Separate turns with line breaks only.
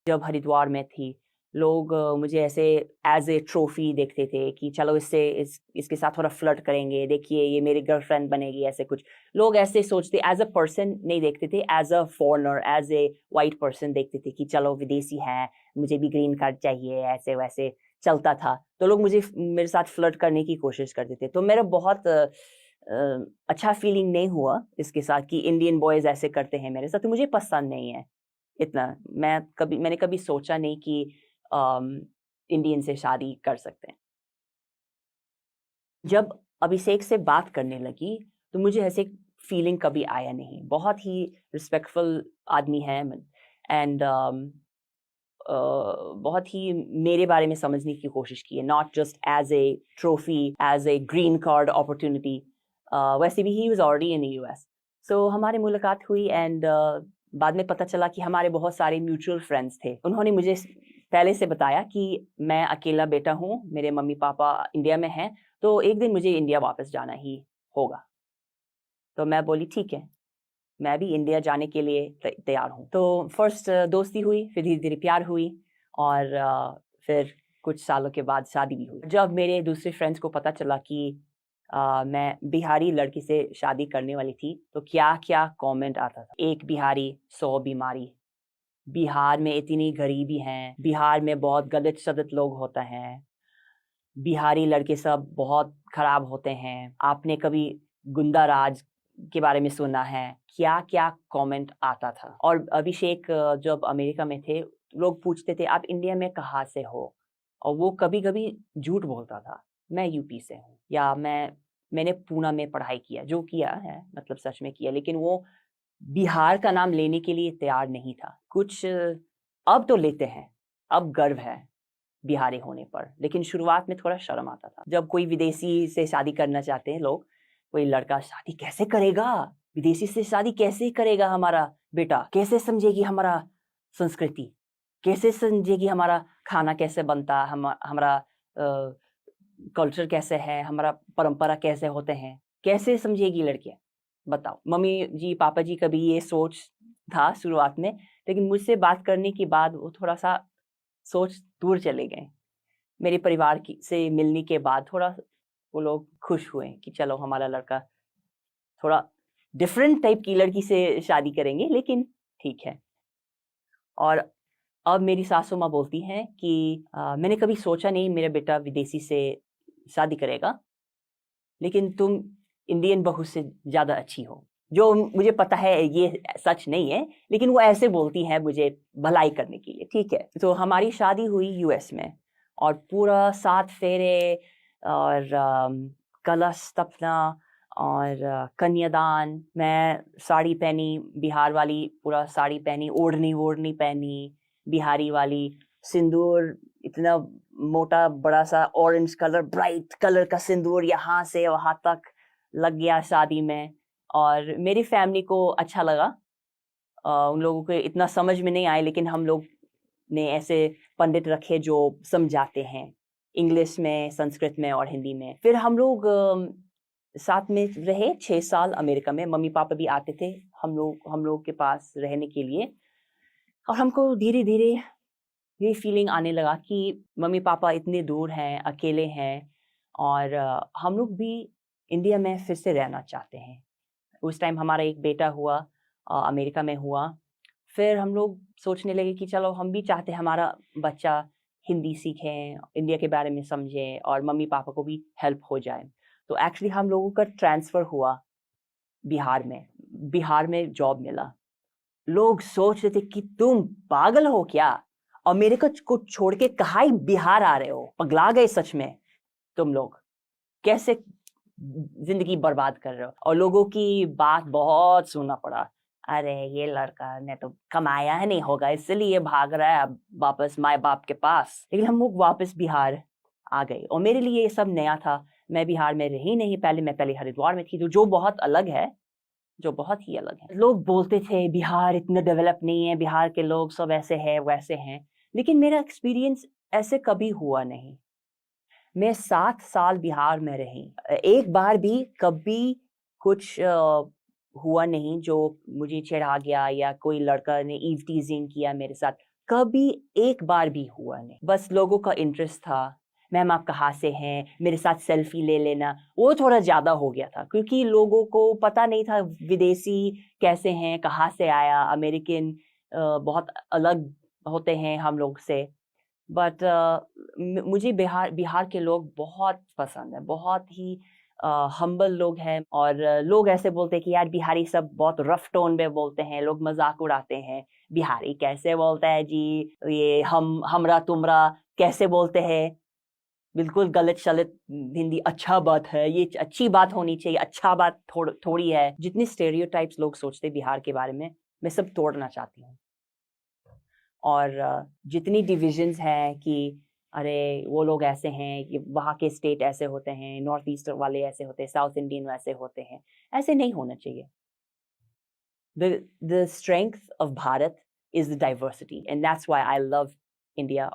जब हरिद्वार में थी, लोग मुझे ऐसे एज़ ए ट्रॉफी देखते थे कि चलो इसके साथ थोड़ा फ्लर्ट करेंगे, देखिए ये मेरी गर्लफ्रेंड बनेगी, ऐसे कुछ। लोग ऐसे सोचते, एज़ अ पर्सन नहीं देखते थे, as a foreigner, as a white person देखते थे कि चलो विदेशी है, मुझे भी ग्रीन कार्ड चाहिए, ऐसे-वैसे चलता था। तो लोग मेरे साथ फ्लर्ट करने की कोशिश करते थे। तो मेरा बहुत अच्छा फीलिंग नहीं हुआ इसके साथ कि इंडियन बॉयज़ ऐसे करते हैं मेरे साथ, तो मुझे पसंद नहीं है इतना। मैंने कभी सोचा नहीं कि इंडियन से शादी कर सकते हैं। जब अभिषेक से बात करने लगी, तो मुझे ऐसे फीलिंग कभी आया नहीं। बहुत ही रिस्पेक्टफुल आदमी है एंड बहुत ही मेरे बारे में समझने की कोशिश की है, not just as a trophy, as a green card opportunity. वैसे भी he was already in US. So हमारी मुलाकात हुई एंड बाद में पता चला कि हमारे बहुत सारे म्यूचुअल फ्रेंड्स थे। उन्होंने मुझे पहले से बताया कि मैं अकेला बेटा हूँ, मेरे मम्मी-पापा इंडिया में हैं, तो एक दिन मुझे इंडिया वापस जाना ही होगा। तो मैं बोली ठीक है, मैं भी इंडिया जाने के लिए तैयार हूँ। तो फर्स्ट दोस्ती हुई, फिर धीरे-धीरे प्यार हुई और फिर कुछ सालों के बाद शादी भी हुई। जब मेरे दूसरे फ्रेंड्स को पता चला कि मैं बिहारी लड़की से शादी करने वाली थी, तो क्या-क्या कमेंट आता था। एक बिहारी, 100 बीमारी। बिहार में इतनी गरीबी है, बिहार में बहुत गलत-सलत लोग होते हैं, बिहारी लड़के सब बहुत खराब होते हैं, आपने कभी गुंडा राज के बारे में सुना है? क्या-क्या कमेंट आता था। और अभिषेक जब अमेरिका में थे, लोग पूछते थे आप इंडिया में कहाँ से हो? और वो कभी-कभी झूठ बोलता था, मैं यूपी से हूँ या मैंने पूना में पढ़ाई किया, जो किया है मतलब सच में किया, लेकिन वो बिहार का नाम लेने के लिए तैयार नहीं था। कुछ अब तो लेते हैं, अब गर्व है बिहारी होने पर, लेकिन शुरुआत में थोड़ा शर्म आता था। जब कोई विदेशी से शादी करना चाहते हैं लोग, कोई लड़का शादी कैसे करेगा? विदेशी से शादी कैसे करेगा हमारा बेटा? कैसे समझेगी हमारा संस्कृति? कैसे समझेगी हमारा खाना कैसे बनता है? हमारा कल्चर कैसे है? हमारा परंपरा कैसे होते हैं? कैसे समझेगी लड़कियाँ? बताओ। मम्मी जी, पापा जी का भी ये सोच था शुरुआत में, लेकिन मुझसे बात करने के बाद वो थोड़ा-सा सोच दूर चले गए। मेरे परिवार की से मिलने के बाद थोड़ा वो लोग खुश हुए कि चलो हमारा लड़का थोड़ा डिफरेंट टाइप की लड़की से शादी करेंगे, लेकिन ठीक है। और अब मेरी सासू माँ बोलती हैं कि मैंने कभी सोचा नहीं मेरा बेटा विदेशी से शादी करेगा, लेकिन तुम इंडियन बहू से ज़्यादा अच्छी हो। जो मुझे पता है ये सच नहीं है, लेकिन वो ऐसे बोलती हैं मुझे भलाई करने के लिए, ठीक है। तो हमारी शादी हुई यूएस में और पूरा 7 फेरे और कलश स्थापना और कन्यादान। मैं साड़ी पहनी, बिहार वाली पूरा साड़ी पहनी, ओढ़नी-वोढ़नी पहनी, बिहारी वाली, सिंदूर इतना मोटा बड़ा-सा ऑरेंज कलर, ब्राइट कलर का सिंदूर यहाँ से वहाँ तक लग गया शादी में और मेरी फैमिली को अच्छा लगा। उन लोगों को इतना समझ में नहीं आया, लेकिन हम लोग ने ऐसे पंडित रखे जो समझाते हैं, इंग्लिश में, संस्कृत में और हिंदी में। फिर हम लोग साथ में रहे 6 साल अमेरिका में, मम्मी-पापा भी आते थे हम लोग के पास रहने के लिए और हमको धीरे-धीरे ये फीलिंग आने लगा कि मम्मी-पापा इतने दूर हैं, अकेले हैं और हम लोग भी इंडिया में फिर से रहना चाहते हैं। उस टाइम हमारा एक बेटा हुआ, अमेरिका में हुआ। फिर हम लोग सोचने लगे कि चलो हम भी चाहते हैं हमारा बच्चा हिंदी सीखें, इंडिया के बारे में समझे और मम्मी-पापा को भी हेल्प हो जाए। तो एक्चुअली हम लोगों का ट्रांसफ़र हुआ बिहार में। बिहार में जॉब मिला। लोग सोच रहे थे कि तुम पागल हो क्या? अमेरिका को छोड़ के कहाँ ही बिहार आ रहे हो? पगला गए सच में तुम लोग। कैसे ज़िंदगी बर्बाद कर रहे हो? और लोगों की बात बहुत सुनना पड़ा। अरे ये लड़का ने तो कमाया ही नहीं होगा इसलिए भाग रहा है अब वापस माँ-बाप के पास। लेकिन हम लोग वापस बिहार आ गए और मेरे लिए ये सब नया था। मैं बिहार में रही नहीं पहले, मैं पहले हरिद्वार में थी, तो जो बहुत अलग है, जो बहुत ही अलग है। लोग बोलते थे बिहार इतना डेवलप नहीं है, बिहार के लोग सब ऐसे हैं, वैसे हैं, लेकिन मेरा एक्सपीरियंस ऐसे कभी हुआ नहीं। मैं 7 साल बिहार में रही। एक बार भी कभी कुछ हुआ नहीं जो मुझे चिढ़ा गया या कोई लड़का ने ईव टीज़िंग किया मेरे साथ। कभी एक बार भी हुआ नहीं। बस लोगों का इंटरेस्ट था, मैम आप कहाँ से हैं, मेरे साथ सेल्फी ले लेना, वो थोड़ा ज़्यादा हो गया था क्योंकि लोगों को पता नहीं था विदेशी कैसे हैं, कहाँ से आया। अमेरिकन बहुत अलग होते हैं हम लोग से। बट मुझे बिहार के लोग बहुत पसंद है, बहुत ही हम्बल लोग हैं। और लोग ऐसे बोलते हैं कि यार बिहारी सब बहुत रफ टोन में बोलते हैं, लोग मजाक उड़ाते हैं, बिहारी कैसे बोलता है जी, ये हमरा तुमरा कैसे बोलते हैं, बिल्कुल गलत शलत हिंदी। अच्छा बात है, ये अच्छी बात होनी चाहिए, अच्छा बात थोड़ी है। जितने स्टेरियोटाइप्स लोग सोचते हैं बिहार के बारे में, मैं सब तोड़ना चाहती हूँ। और जितनी डिविजन्स हैं कि अरे वो लोग ऐसे हैं, कि वहाँ के स्टेट ऐसे होते हैं, नॉर्थ ईस्ट वाले ऐसे होते हैं, साउथ इंडियन वैसे होते हैं, ऐसे नहीं होना चाहिए। The strength of Bharat is the diversity, and that's why I love India